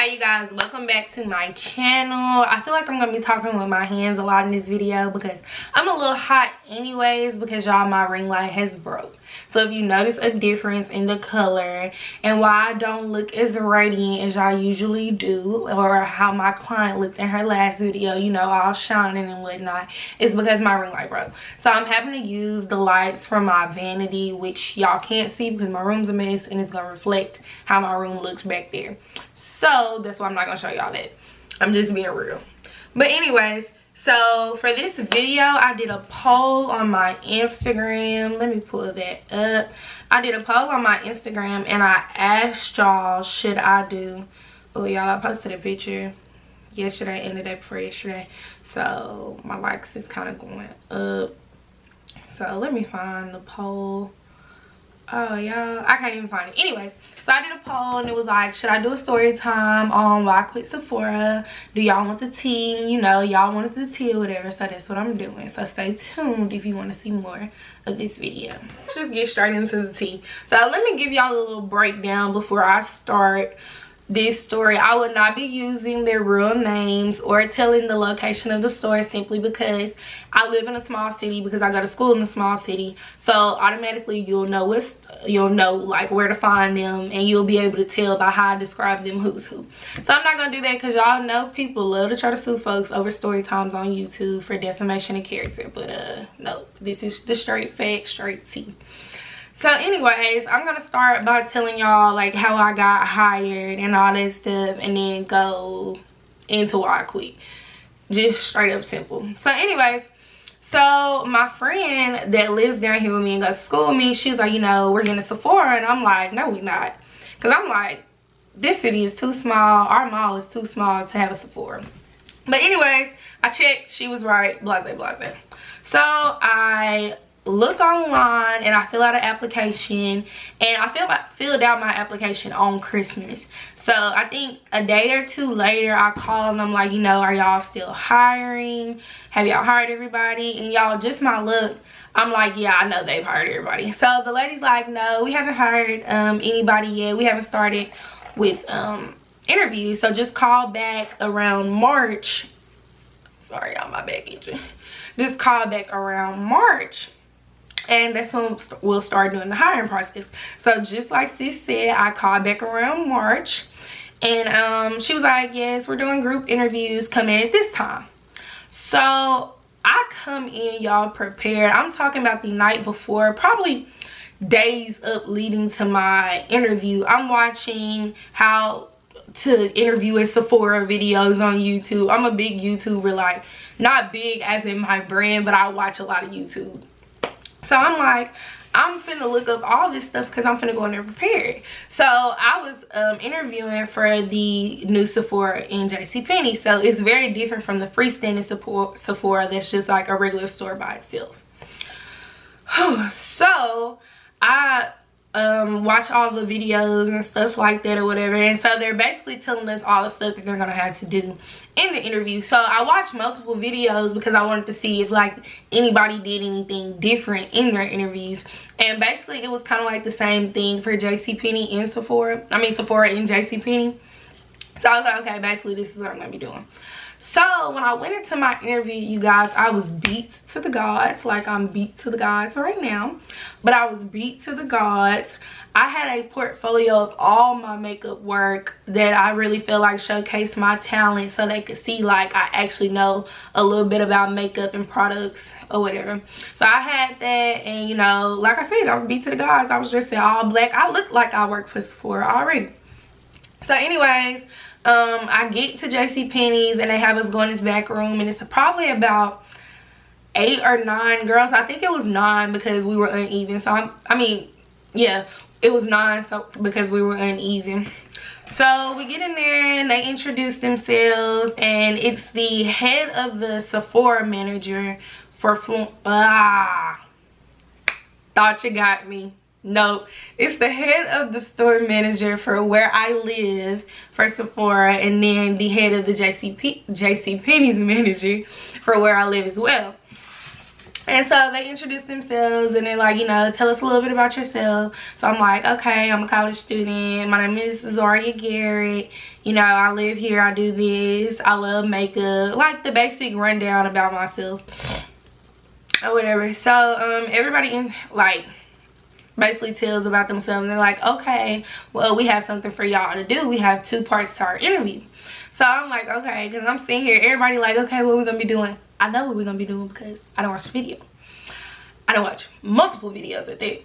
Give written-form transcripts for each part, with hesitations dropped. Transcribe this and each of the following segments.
Okay, you guys, welcome back to my channel. I feel like I'm gonna be talking with my hands a lot in this video because I'm a little hot anyways, because y'all, my ring light has broke. So if you notice a difference in the color and why I don't look as radiant as y'all usually do, or how my client looked in her last video, you know, all shining and whatnot, it's because my ring light broke. So I'm having to use the lights from my vanity, which y'all can't see because my room's a mess and it's gonna reflect how my room looks back there. So that's why I'm not gonna show y'all that. I'm just being real. But anyways, so for this video, I did a poll on my Instagram. Let me pull that up. I did a poll on my Instagram and I asked y'all, should I do, oh y'all, I posted a picture yesterday and the day before yesterday. So my likes is kind of going up. So let me find the poll. Oh y'all, I can't even find it. Anyways, so I did a poll and it was like, should I do a story time on why I quit Sephora? Do y'all want the tea? You know, y'all wanted the tea or whatever. So that's what I'm doing. So stay tuned if you want to see more of this video. Let's just get straight into the tea. So let me give y'all a little breakdown before I start this story. I will not be using their real names or telling the location of the store, simply because I live in a small city, because I go to school in a small city. So automatically you'll know like where to find them, and you'll be able to tell by how I describe them who's who. So I'm not gonna do that because y'all know people love to try to sue folks over story times on YouTube for defamation of character. But no, this is the straight facts, straight tea. So anyways, I'm gonna start by telling y'all like how I got hired and all that stuff, and then go into why I quit. Just straight up simple. So anyways, so my friend that lives down here with me and goes to school with me, she was like, you know, we're getting a Sephora. And I'm like, no, we not. Because I'm like, this city is too small. Our mall is too small to have a Sephora. But anyways, I checked. She was right. Blase, blase. So I looked online and I filled out an application, and I filled out my application on Christmas. So I think a day or two later I called and I'm like, you know, are y'all still hiring? Have y'all hired everybody? And y'all, just my luck, I'm like, yeah, I know they've hired everybody. So the lady's like, no, we haven't hired anybody yet. We haven't started with interviews, so just call back around March. Sorry y'all, my back itching. Just call back around March, and that's when we'll start doing the hiring process. So just like sis said, I called back around March, and she was like, yes, we're doing group interviews, come in at this time. So I come in, y'all, prepared. I'm talking about the night before, probably days up leading to my interview. I'm watching how to interview at Sephora videos on YouTube. I'm a big YouTuber, like not big as in my brand, but I watch a lot of YouTube. So I'm like, I'm finna look up all this stuff because I'm finna go in there prepared. So I was interviewing for the new Sephora in JcPenney. So it's very different from the freestanding Sephora that's just like a regular store by itself. So I watch all the videos and stuff like that or whatever, and so they're basically telling us all the stuff that they're gonna have to do in the interview. So I watched multiple videos because I wanted to see if like anybody did anything different in their interviews, and basically it was kind of like the same thing for JcPenney and Sephora. I mean Sephora and JcPenney. So I was like, okay, basically this is what I'm gonna be doing. So when I went into my interview, you guys, I was beat to the gods. Like I'm beat to the gods right now, but I was beat to the gods. I had a portfolio of all my makeup work that I really feel like showcased my talent, so they could see like I actually know a little bit about makeup and products or whatever. So I had that, and you know, like I said, I was beat to the gods. I was dressed in all black. I looked like I worked for Sephora already. So anyways, I get to JcPenney's and they have us go in this back room, and it's probably about 8 or 9 girls. I think it was 9 because we were uneven. So I mean, yeah, it was 9 so because we were uneven. So we get in there and they introduce themselves, and it's the head of the Sephora manager for thought you got me. Nope, it's the head of the store manager for where I live for Sephora, and then the head of the JcPenney's manager for where I live as well. And so they introduced themselves and they're like, you know, tell us a little bit about yourself. So I'm like, okay, I'm a college student. My name is Zaria Garrett. You know, I live here. I do this. I love makeup. Like the basic rundown about myself or whatever. So everybody like basically tells about themselves. And they're like, okay, well, we have something for y'all to do. We have 2 parts to our interview. So I'm like, okay, because I'm sitting here, everybody like, okay, what we gonna be doing? I know what we're gonna be doing because I don't watch the video. I don't watch multiple videos at that.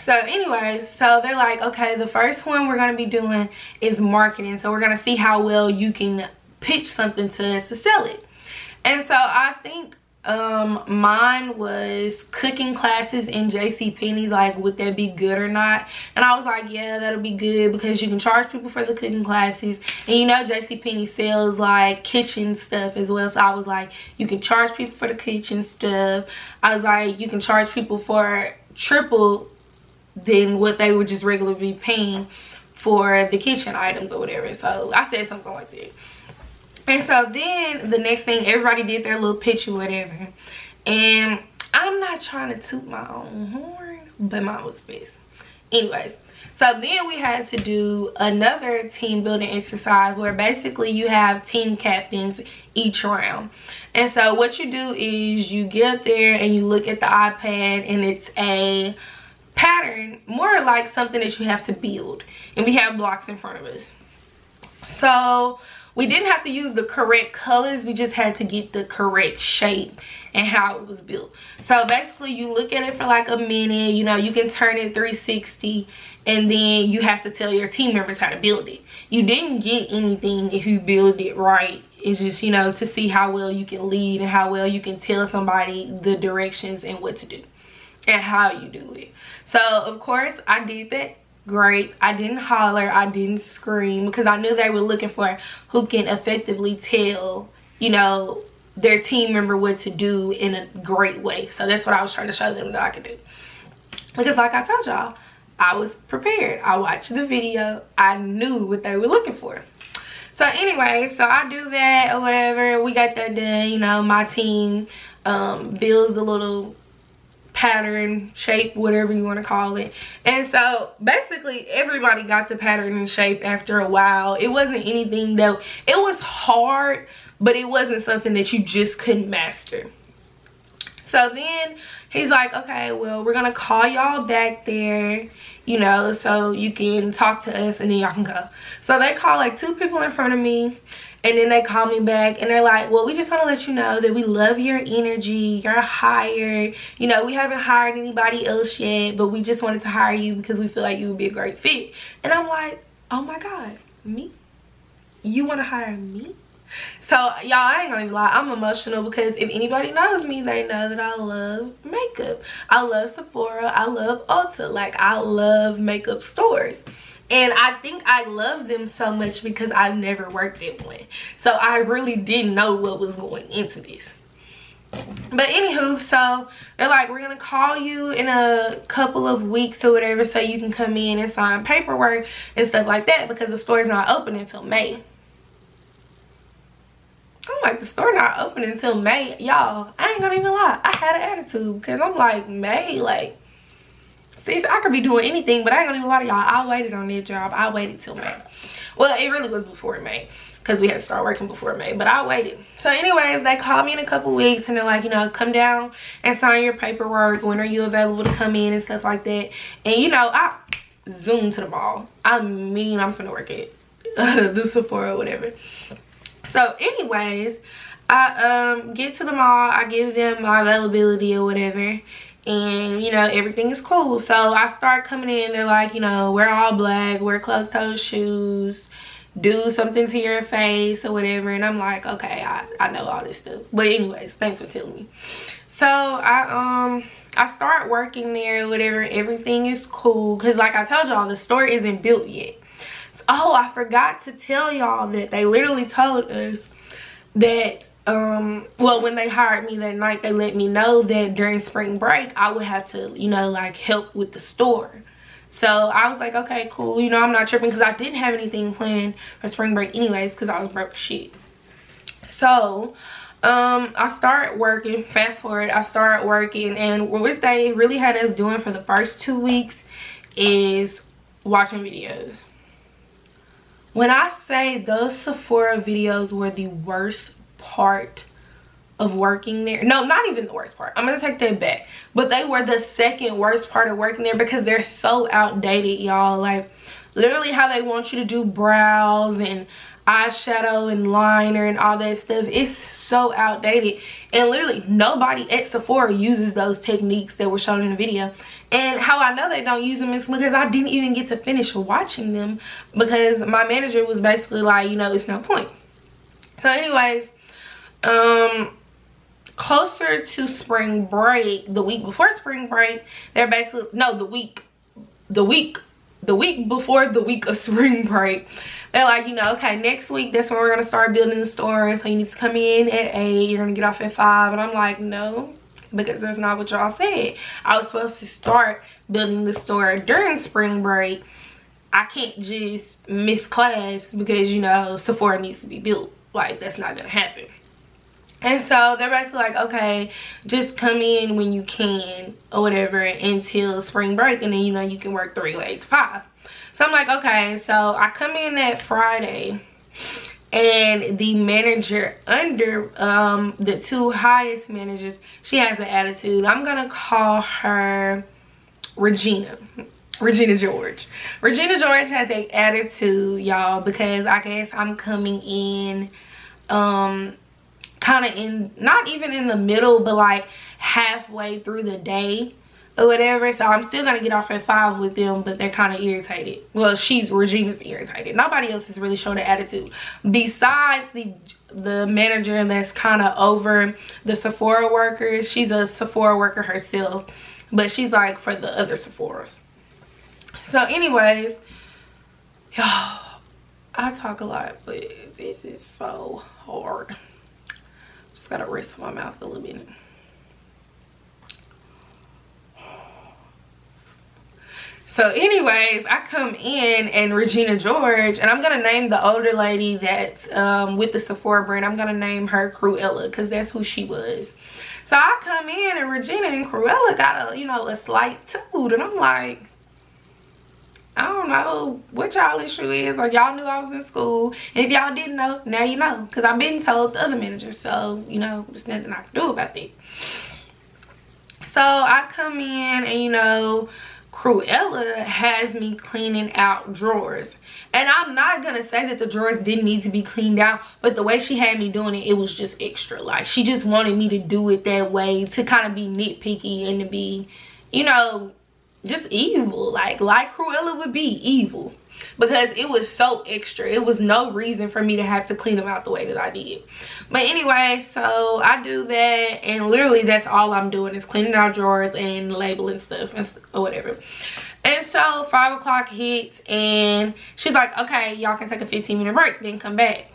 So anyways, so they're like, okay, the first one we're gonna be doing is marketing. So we're gonna see how well you can pitch something to us to sell it. And so I think mine was cooking classes in JcPenney's, like would that be good or not? And I was like, yeah, that'll be good because you can charge people for the cooking classes, and you know JcPenney sells like kitchen stuff as well. So I was like, you can charge people for the kitchen stuff. I was like, you can charge people for triple than what they would just regularly be paying for the kitchen items or whatever. So I said something like that. And so then the next thing, everybody did their little pitch or whatever. And I'm not trying to toot my own horn, but mine was best. Anyways, so then we had to do another team building exercise where basically you have team captains each round. And so what you do is you get up there and you look at the iPad, and it's a pattern, more like something that you have to build. And we have blocks in front of us. So we didn't have to use the correct colors, we just had to get the correct shape and how it was built. So basically you look at it for like a minute, you know, you can turn it 360, and then you have to tell your team members how to build it. You didn't get anything if you build it right. It's just, you know, to see how well you can lead and how well you can tell somebody the directions and what to do and how you do it. So of course I did that great. I didn't holler, I didn't scream, because I knew they were looking for who can effectively tell, you know, their team member what to do in a great way. So that's what I was trying to show them that I could do, because like I told y'all, I was prepared. I watched the video, I knew what they were looking for. So anyway, so I do that or whatever, we got that done. You know, my team builds the little pattern, shape, whatever you want to call it. And so basically everybody got the pattern and shape after a while. It wasn't anything that, it was hard, but it wasn't something that you just couldn't master. So then he's like, okay, well, we're gonna call y'all back there, you know, so you can talk to us and then y'all can go. So they call like 2 people in front of me, and then they call me back and they're like, well, we just want to let you know that we love your energy, you're hired. You know, we haven't hired anybody else yet, but we just wanted to hire you because we feel like you would be a great fit. And I'm like, oh my God, me? You want to hire me? So y'all, I ain't gonna even lie, I'm emotional because if anybody knows me, they know that I love makeup. I love Sephora, I love Ulta, like I love makeup stores. And I think I love them so much because I've never worked at one. So I really didn't know what was going into this. But anywho, so they're like, we're gonna call you in a couple of weeks or whatever so you can come in and sign paperwork and stuff like that, because the store is not open until May. I'm like, the store not open until May? Y'all, I ain't gonna even lie, I had an attitude because I'm like, May, like, see, I could be doing anything, but I ain't gonna even lie to y'all, I waited on that job. I waited till May. Well, it really was before May because we had to start working before May, but I waited. So anyways, they called me in a couple weeks and they're like, you know, come down and sign your paperwork. When are you available to come in and stuff like that? And you know, I zoomed to the mall. I mean, I'm gonna work at the Sephora or whatever. So anyways, I get to the mall, I give them my availability or whatever, and you know, everything is cool. So I start coming in, they're like, you know, wear all black, wear closed-toed shoes, do something to your face or whatever. And I'm like, okay, I know all this stuff, but anyways, thanks for telling me. So I start working there or whatever, everything is cool, because like I told y'all, the store isn't built yet. Oh, I forgot to tell y'all that they literally told us that, well, when they hired me that night, they let me know that during spring break, I would have to, you know, like help with the store. So I was like, okay, cool. You know, I'm not tripping because I didn't have anything planned for spring break anyways because I was broke as shit. So I started working. Fast forward, I started working, and what they really had us doing for the first 2 weeks is watching videos. When I say those Sephora videos were the worst part of working there, no, not even the worst part, I'm gonna take that back, but they were the second worst part of working there because they're so outdated, y'all. Like, literally how they want you to do brows and eyeshadow and liner and all that stuff, it's so outdated, and literally nobody at Sephora uses those techniques that were shown in the video. And how I know they don't use them is because I didn't even get to finish watching them, because my manager was basically like, you know, it's no point. So anyways, closer to spring break, the week before spring break, they're basically, no, the week before the week of spring break, they're like, you know, okay, next week, that's when we're gonna start building the store, so you need to come in at 8, you're gonna get off at 5. And I'm like, no, because that's not what y'all said. I was supposed to start building the store during spring break. I can't just miss class because, you know, Sephora needs to be built. Like, that's not gonna happen. And so they're basically like, okay, just come in when you can or whatever until spring break, and then, you know, you can work 3 days, 5. So I'm like, okay. So I come in that Friday, and the manager under the 2 highest managers, she has an attitude. I'm gonna call her Regina George. Regina George has an attitude, y'all, because I guess I'm coming in kind of in, not even in the middle, but like halfway through the day or whatever. So I'm still gonna get off at 5 with them, but they're kind of irritated. Well, Regina's irritated. Nobody else has really shown an attitude besides the manager that's kind of over the Sephora workers. She's a Sephora worker herself, but she's like for the other Sephoras. So anyways, y'all, I talk a lot, but this is so hard. Just gotta rest my mouth a little bit. So anyways, I come in, and Regina George, and I'm gonna name the older lady that's with the Sephora brand, I'm gonna name her Cruella, because that's who she was. So I come in, and Regina and Cruella got a, you know, a slight toot, and I'm like, I don't know what y'all issue is. Like, y'all knew I was in school, and if y'all didn't know, now you know, because I've been told the other managers. So, you know, there's nothing I can do about that. So I come in, and, you know, Cruella has me cleaning out drawers, and I'm not gonna say that the drawers didn't need to be cleaned out, but the way she had me doing it, it was just extra. Like, she just wanted me to do it that way, to kind of be nitpicky and to be, you know, just evil, like Cruella would be evil, because it was so extra. It was no reason for me to have to clean them out the way that I did. But anyway, so I do that, and literally that's all I'm doing is cleaning out drawers and labeling stuff and or whatever. And so 5 o'clock hits, and she's like, okay, y'all can take a 15-minute break, then come back.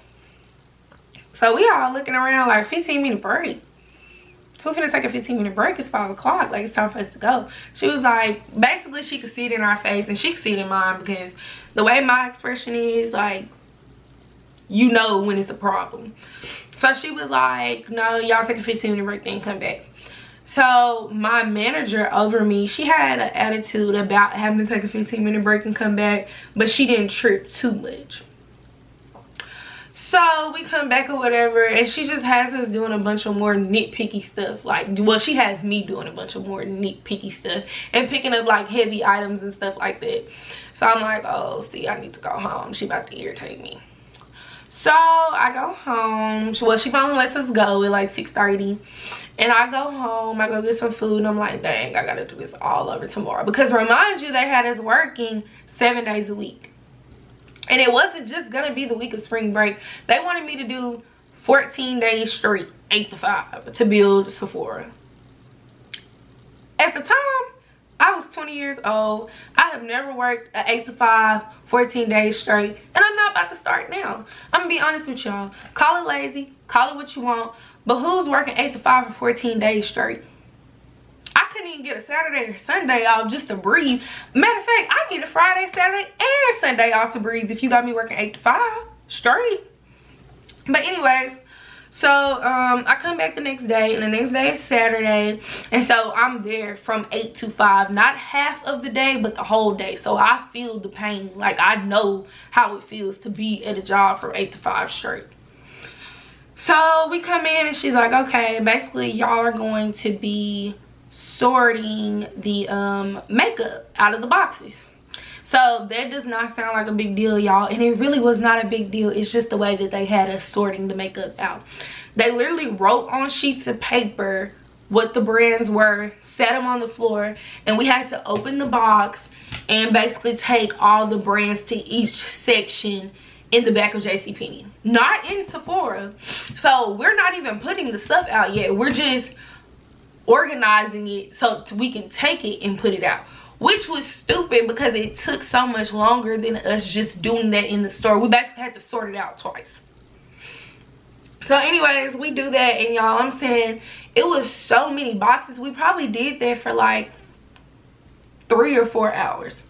So we all looking around like, 15-minute break? Who finna take a 15-minute break? It's 5 o'clock. Like, it's time for us to go. She was like, basically, she could see it in our face, and she could see it in mine, because the way my expression is, like, you know when it's a problem. So she was like, no, y'all take a 15-minute break, then come back. So my manager over me, she had an attitude about having to take a 15-minute break and come back, but she didn't trip too much. So we come back or whatever, and she just has us doing a bunch of more nitpicky stuff. Like, well, she has me doing a bunch of more nitpicky stuff and picking up like heavy items and stuff like that. So I'm like, oh, see, I need to go home. She about to irritate me. So I go home. Well, she finally lets us go at like 6:30, and I go home. I go get some food, and I'm like, dang, I gotta do this all over tomorrow, because remind you, they had us working 7 days a week. And it wasn't just gonna be the week of spring break. They wanted me to do 14 days straight, 8 to 5, to build Sephora. At the time, I was 20 years old. I have never worked an 8 to 5, 14 days straight. And I'm not about to start now. I'm gonna be honest with y'all. Call it lazy, call it what you want, but who's working 8 to 5 for 14 days straight? I couldn't even get a Saturday or Sunday off just to breathe. Matter of fact, I need a Friday, Saturday, and Sunday off to breathe if you got me working 8 to 5 straight. But anyways, So I come back the next day, and the next day is Saturday, and so I'm there from 8 to 5, not half of the day but the whole day. So I feel the pain. Like, I know how it feels to be at a job from 8 to 5 straight. So we come in, and she's like, okay, basically y'all are going to be sorting the makeup out of the boxes. So that does not sound like a big deal, y'all, and it really was not a big deal. It's just the way that they had us sorting the makeup out. They literally wrote on sheets of paper what the brands were, set them on the floor, and we had to open the box and basically take all the brands to each section in the back of JcPenney, not in Sephora. So we're not even putting the stuff out yet. We're just organizing it so we can take it and put it out, which was stupid because it took so much longer than us just doing that in the store. We basically had to sort it out twice. So anyways, we do that, and y'all, I'm saying it was so many boxes. We probably did that for like 3 or 4 hours.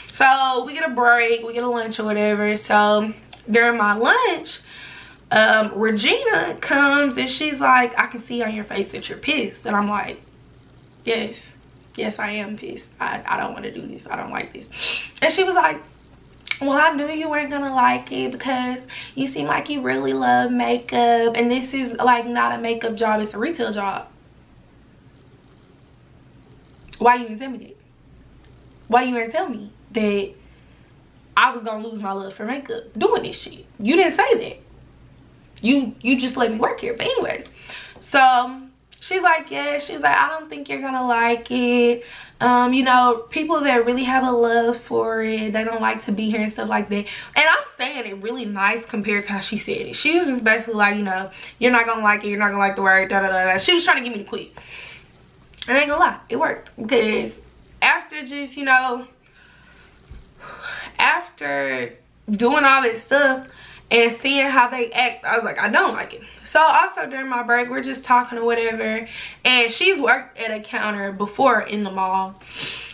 So we get a break, we get a lunch or whatever. So during my lunch, Regina comes, and she's like, I can see on your face that you're pissed. And I'm like, yes, I am pissed. I don't want to do this. I don't like this. And she was like, well, I knew you weren't gonna like it because you seem like you really love makeup, and this is like not a makeup job, it's a retail job. Why you didn't tell me that? Why you didn't tell me that I was gonna lose my love for makeup doing this shit? You didn't say that. You just let me work here. But anyways, so she's like, yeah, she's like, I don't think you're gonna like it. You know, people that really have a love for it, they don't like to be here and stuff like that. And I'm saying it really nice compared to how she said it. She was just basically like, you know, you're not gonna like it, you're not gonna like the word, da da da da. She was trying to get me to quit. And I ain't gonna lie, it worked. Because after just, you know, after doing all this stuff and seeing how they act, I was like, I don't like it. So also during my break, we're just talking or whatever, and she's worked at a counter before in the mall.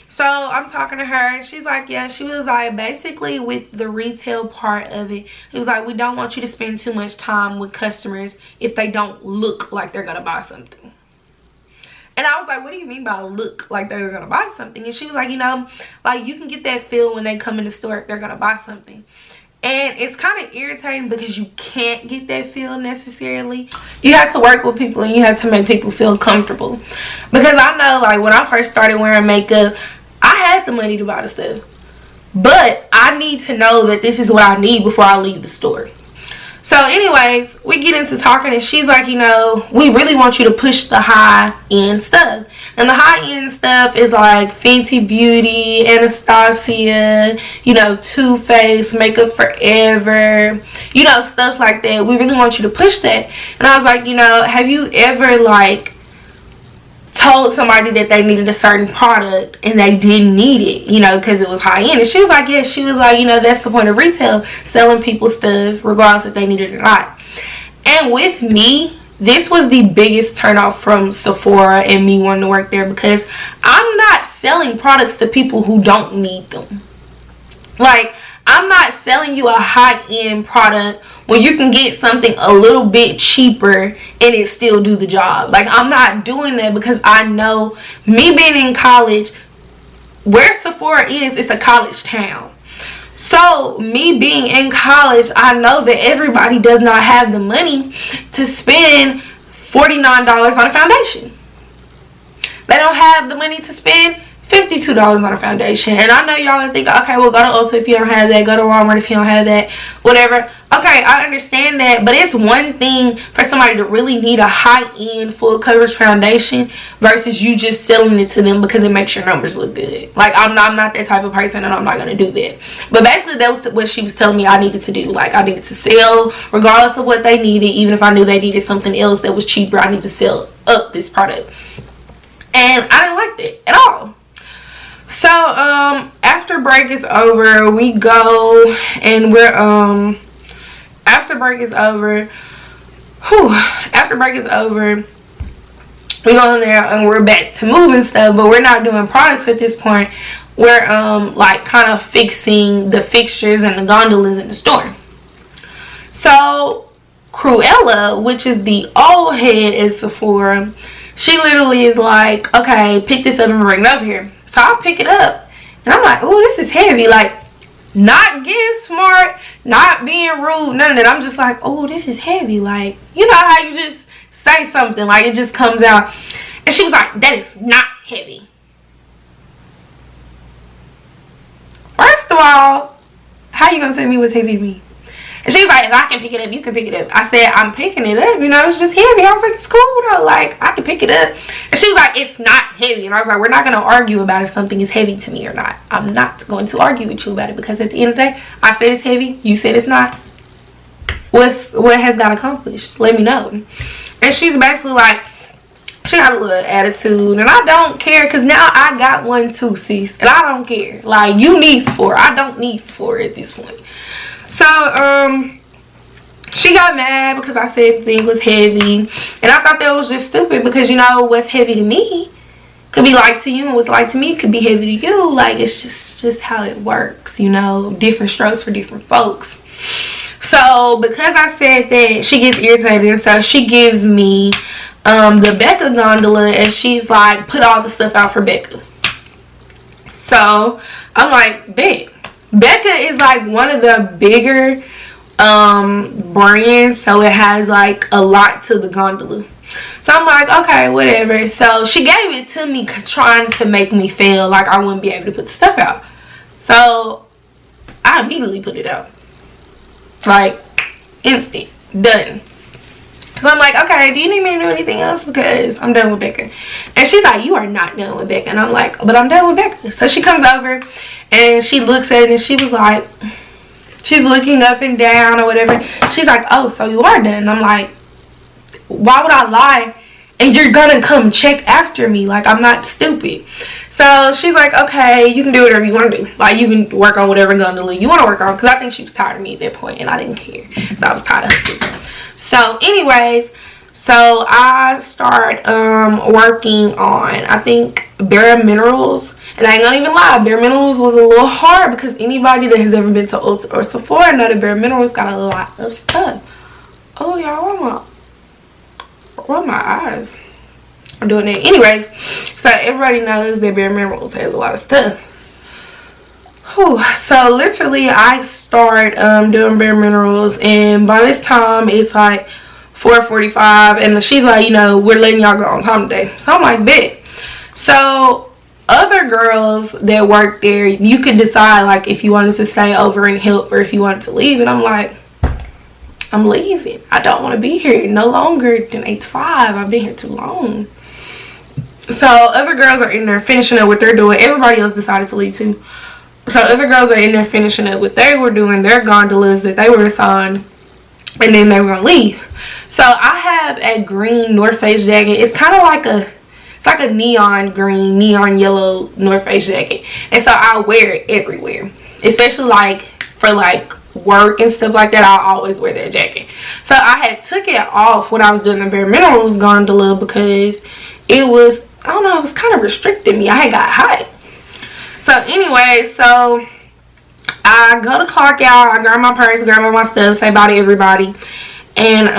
So I'm talking to her, and she's like, yeah, she was like, basically with the retail part of it, it was like, we don't want you to spend too much time with customers if they don't look like they're gonna buy something. And I was like, what do you mean by look like they're gonna buy something? And she was like, you know, like you can get that feel when they come in the store if they're gonna buy something. And it's kind of irritating because you can't get that feel necessarily. You have to work with people, and you have to make people feel comfortable. Because I know, like, when I first started wearing makeup, I had the money to buy the stuff. But I need to know that this is what I need before I leave the store. So anyways, we get into talking, and she's like, you know, we really want you to push the high-end stuff. And the high-end stuff is like Fenty Beauty, Anastasia, you know, Too Faced, Makeup Forever, you know, stuff like that. We really want you to push that. And I was like, you know, have you ever, like, told somebody that they needed a certain product and they didn't need it, you know, because it was high end? And she was like, yeah. She was like, you know, that's the point of retail, selling people stuff regardless if they need it or not. And with me, this was the biggest turnoff from Sephora and me wanting to work there, because I'm not selling products to people who don't need them. Like, I'm not selling you a high-end product when you can get something a little bit cheaper and it still do the job. Like, I'm not doing that, because I know, me being in college, where Sephora is, it's a college town. So me being in college, I know that everybody does not have the money to spend $49 on a foundation. They don't have the money to spend $52 on a foundation. And I know y'all are thinking, okay, well, go to Ulta if you don't have that, go to Walmart if you don't have that, whatever. Okay, I understand that, but it's one thing for somebody to really need a high-end full coverage foundation versus you just selling it to them because it makes your numbers look good. Like, I'm not that type of person, and I'm not going to do that. But basically, that was what she was telling me I needed to do. Like, I needed to sell regardless of what they needed. Even if I knew they needed something else that was cheaper, I need to sell up this product. And I didn't like that at all. So after break is over, we go, and we're after break is over, we go in there and we're back to moving stuff, but we're not doing products at this point. We're like kind of fixing the fixtures and the gondolas in the store. So Cruella, which is the old head at Sephora, she literally is like, okay, pick this up and bring it over here. So I pick it up and I'm like, oh, this is heavy. Like, not getting smart, not being rude, none of that. I'm just like, oh, this is heavy. Like, you know how you just say something, like it just comes out. And she was like, that is not heavy. First of all, how you gonna tell me what's heavy to me? And she was like, if I can pick it up, you can pick it up. I said, I'm picking it up, you know, it's just heavy. I was like, it's cool though, like, I can pick it up. And she was like, it's not heavy. And I was like, we're not going to argue about if something is heavy to me or not. I'm not going to argue with you about it, because at the end of the day, I said it's heavy, you said it's not. What has that accomplished? Let me know. And she's basically like, she got a little attitude, and I don't care, because now I got one too, sis, and I don't care. Like, you need Sephora, I don't need Sephora at this point. So, she got mad because I said the thing was heavy. And I thought that was just stupid, because, you know, what's heavy to me could be light to you, and what's light to me could be heavy to you. Like, it's just how it works, you know. Different strokes for different folks. So, because I said that, she gets irritated. And so, she gives me the Becca gondola, and she's like, put all the stuff out for Becca. So, I'm like, bet. Becca is like one of the bigger brands, so it has like a lot to the gondola. So I'm like, okay, whatever. So she gave it to me trying to make me feel like I wouldn't be able to put the stuff out. So I immediately put it out, like instant, done. So I'm like, okay, do you need me to do anything else, because I'm done with Becca? And she's like, you are not done with Becca. And I'm like, but I'm done with Becca. So she comes over and she looks at it, and she was like, she's looking up and down or whatever. She's like, oh, so you are done. And I'm like, why would I lie? And you're gonna come check after me. Like, I'm not stupid. So she's like, okay, you can do whatever you want to do. Like, you can work on whatever gondola you want to work on. Because I think she was tired of me at that point, and I didn't care. So I was tired of her too. So anyways, so I start working on, I think, Bare Minerals. And I ain't gonna even lie, Bare Minerals was a little hard, because anybody that has ever been to Ulta or Sephora know that Bare Minerals got a lot of stuff. Oh, y'all, why my eyes are doing that? Anyways, so everybody knows that Bare Minerals has a lot of stuff. Whew. So literally I start doing Bare Minerals, and by this time it's like 4:45, and she's like, you know, we're letting y'all go on time today. So I'm like, bet. So other girls that work there, you could decide like if you wanted to stay over and help, or if you wanted to leave. And I'm like, I'm leaving. I don't want to be here no longer than 8 to 5. I've been here too long. So other girls are in there finishing up what they're doing. Everybody else decided to leave too. So other girls are in there finishing up what they were doing, their gondolas that they were assigned, and then they were gonna leave. So I have a green North Face jacket. It's kind of like it's like a neon green, neon yellow North Face jacket. And so I wear it everywhere, especially like for like work and stuff like that. I always wear that jacket. So I had took it off when I was doing the Bare Minerals gondola, because it was, I don't know, it was kind of restricting me. I had got hot. So anyway, so I go to clock out, I grab my purse, grab all my stuff, say bye to everybody, and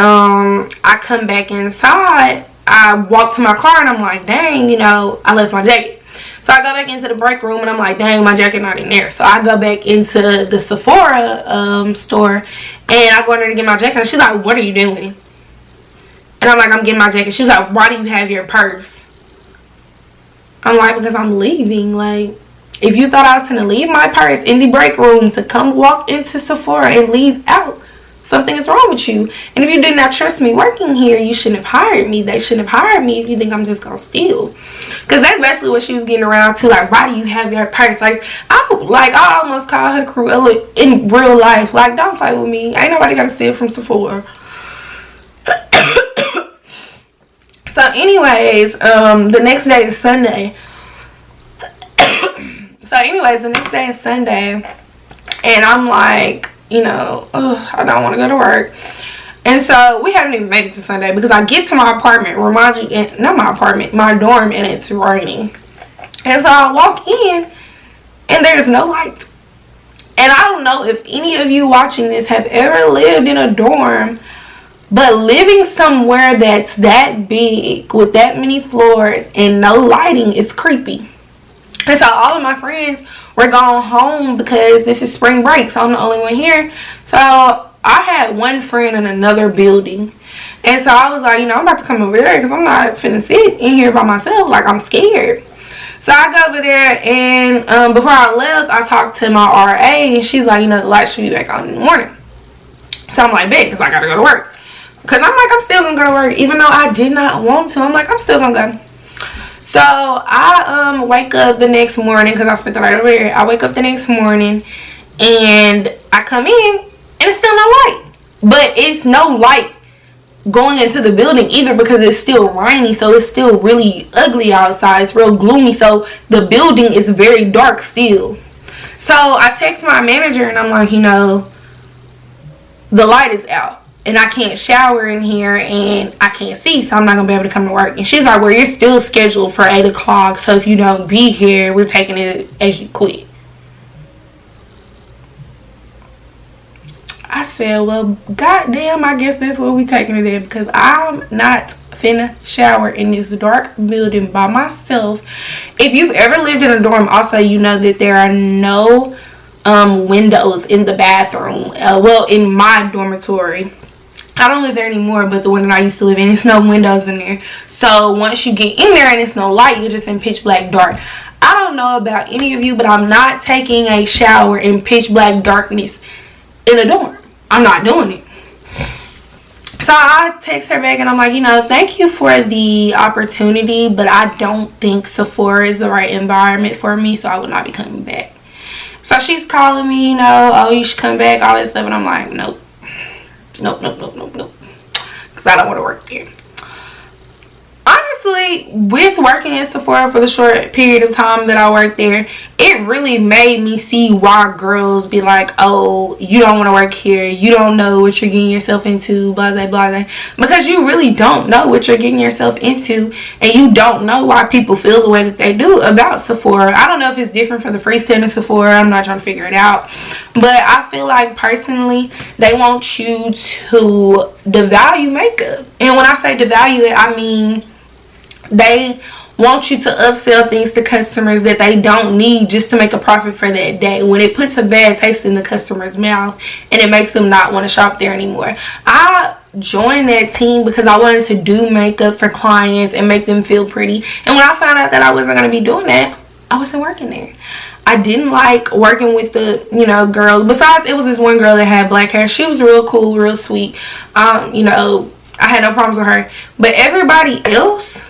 I come back inside. I walk to my car, and I'm like, dang, you know, I left my jacket. So I go back into the break room, and I'm like, dang, my jacket not in there. So I go back into the Sephora store, and I go in there to get my jacket, and she's like, what are you doing? And I'm like, I'm getting my jacket. She's like, why do you have your purse? I'm like, because I'm leaving. Like, if you thought I was going to leave my purse in the break room to come walk into Sephora and leave out, something is wrong with you. And if you did not trust me working here, you shouldn't have hired me. They shouldn't have hired me if you think I'm just going to steal. Because that's basically what she was getting around to. Like, why do you have your purse? Like, I almost called her Cruella in real life. Like, don't play with me. Ain't nobody got to steal from Sephora. So anyways, the next day is Sunday. So anyways, the next day is Sunday, and I'm like, you know, I don't want to go to work. And so we haven't even made it to Sunday, because I get to my apartment, remind you, not my apartment, my dorm, and it's raining. And so I walk in, and there's no light. And I don't know if any of you watching this have ever lived in a dorm But living somewhere that's that big with that many floors and no lighting is creepy. And so all of my friends were going home because this is spring break, so I'm the only one here. So I had one friend in another building, and so I was like, you know, I'm about to come over there because I'm not finna sit in here by myself. Like, I'm scared. So I go over there, and before I left, I talked to my RA, and she's like, you know, the lights should be back on in the morning. So I'm like, bet, because I gotta go to work. Because I'm like, I'm still gonna go to work, even though I did not want to. I'm like, I'm still gonna go. So I wake up the next morning, because I spent the night over here. I wake up the next morning, and I come in, and it's still no light. But it's no light going into the building either, because it's still rainy, so it's still really ugly outside. It's real gloomy, so the building is very dark still. So I text my manager, and I'm like, you know, the light is out, and I can't shower in here, and I can't see, so I'm not gonna be able to come to work. And she's like, well, you're still scheduled for 8 o'clock, so if you don't be here, we're taking it as you quit. I said, well, goddamn, I guess that's what we taking it in, because I'm not finna shower in this dark building by myself. If you've ever lived in a dorm, also, you know that there are no windows in the bathroom. Well, in my dormitory, I don't live there anymore, but the one that I used to live in, there's no windows in there. So once you get in there and it's no light, you're just in pitch black dark. I don't know about any of you, but I'm not taking a shower in pitch black darkness in a dorm. I'm not doing it. So I text her back, and I'm like, you know, thank you for the opportunity, but I don't think Sephora is the right environment for me, so I will not be coming back. So she's calling me, you know, oh, you should come back, all that stuff. And I'm like, nope. Nope. Because I don't want to work there. Honestly, with working at Sephora for the short period of time that I worked there, it really made me see why girls be like, oh, you don't want to work here, you don't know what you're getting yourself into, blah, blah, blah. Because you really don't know what you're getting yourself into, and you don't know why people feel the way that they do about Sephora. I don't know if it's different for the freestanding Sephora. I'm not trying to figure it out. But I feel like, personally, they want you to devalue makeup. And when I say devalue it, I mean they want you to upsell things to customers that they don't need just to make a profit for that day, when it puts a bad taste in the customer's mouth and it makes them not want to shop there anymore. I joined that team because I wanted to do makeup for clients and make them feel pretty. And when I found out that I wasn't going to be doing that, I wasn't working there. I didn't like working with the, you know, girls. Besides, it was this one girl that had black hair. She was real cool, real sweet. You know, I had no problems with her. But everybody else,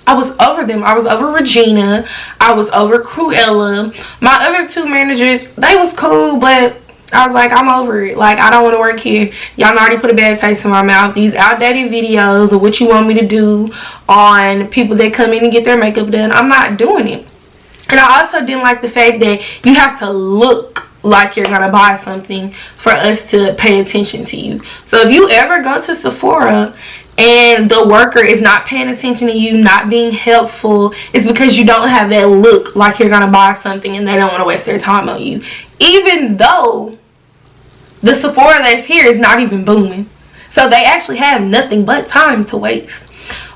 I was over them. I was over Regina. I was over Cruella. My other two managers, they was cool, but I was like, I'm over it. Like, I don't want to work here. Y'all already put a bad taste in my mouth. These outdated videos of what you want me to do on people that come in and get their makeup done, I'm not doing it. And I also didn't like the fact that you have to look like you're gonna buy something for us to pay attention to you. So if you ever go to Sephora and the worker is not paying attention to you, not being helpful, it's because you don't have that look like you're gonna buy something and they don't want to waste their time on you. Even though the Sephora that's here is not even booming, so they actually have nothing but time to waste.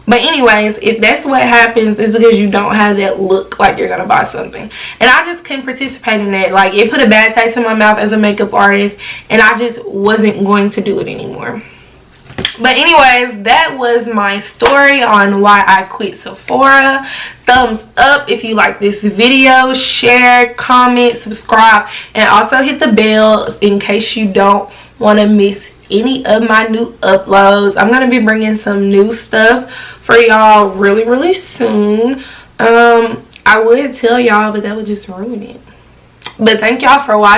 But anyways, if that's what happens, it's because you don't have that look like you're gonna buy something. And I just couldn't participate in that. Like, it put a bad taste in my mouth as a makeup artist, and I just wasn't going to do it anymore. But anyways, that was my story on why I quit Sephora. Thumbs up if you like this video, share, comment, subscribe, and also hit the bell in case you don't want to miss any of my new uploads. I'm going to be bringing some new stuff for y'all really soon. I would tell y'all, but that would just ruin it. But thank y'all for watching.